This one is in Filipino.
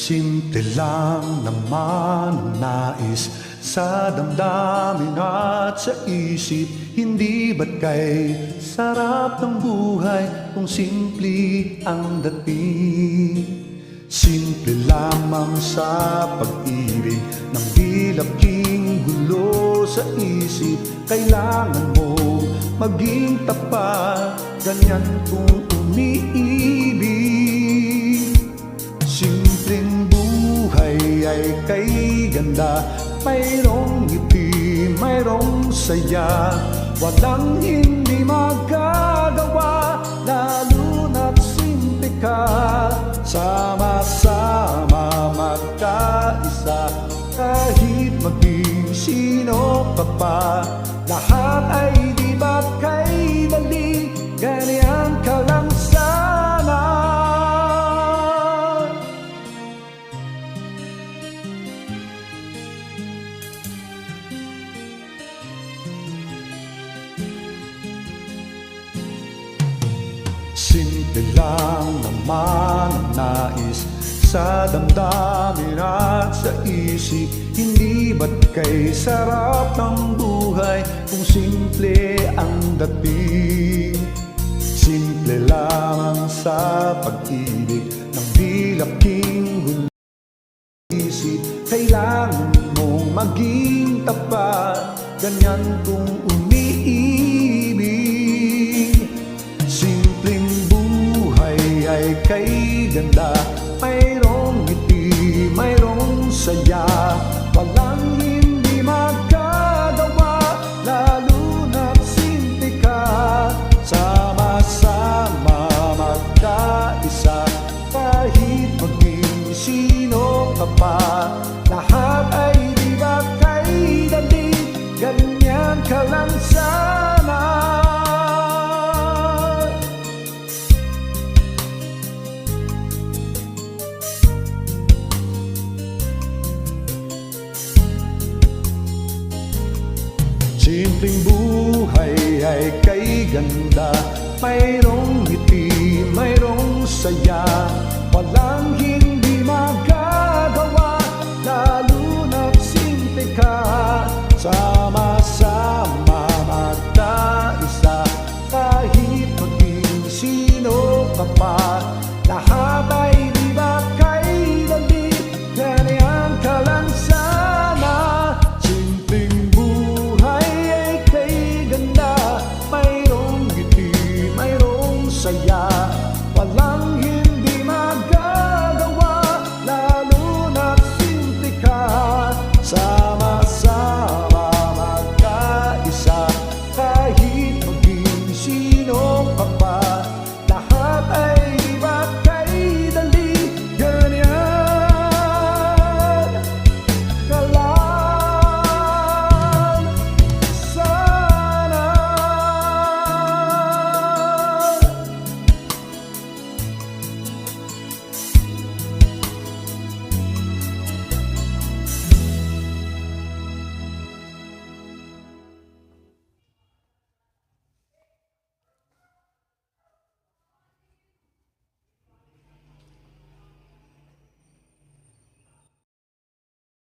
Simple lang naman ang nais sa damdamin at sa isip. Hindi ba't kay sarap ng buhay kung simple ang dating? Simple lamang sa pag-ibig ng dilaking gulo sa isip. Kailangan mo maging tapat, ganyan kung umiibig. Simpleng buhay ay kay ganda, mayroong ngiti, mayroong saya. Walang hindi magagawa, lalo na't simple ka. Sama-sama magkaisa, kahit maging sino ka pa. Lahat ay di ba't kay dali, ganyan ka lang sana. Simple lang naman ang nais sa damdamin at sa isip. Hindi ba't kay sarap ng buhay kung simple ang dating? Simple lamang sa pag-ibig ng dilaking gulo sa isip. Kailangan mong maging tapat, ganyan kung umiibig. Simpleng buhay ay kay ganda, mayroong ngiti, mayroong saya. Walang hindi magagawa, lalo na't simple ka. Sama-sama magkaisa, kahit maging sino ka pa. Lahat ay di ba't kay dali, ganyan ka lang sana. Simpleng buhay ay kay ganda, mayroong ngiti, mayroong saya.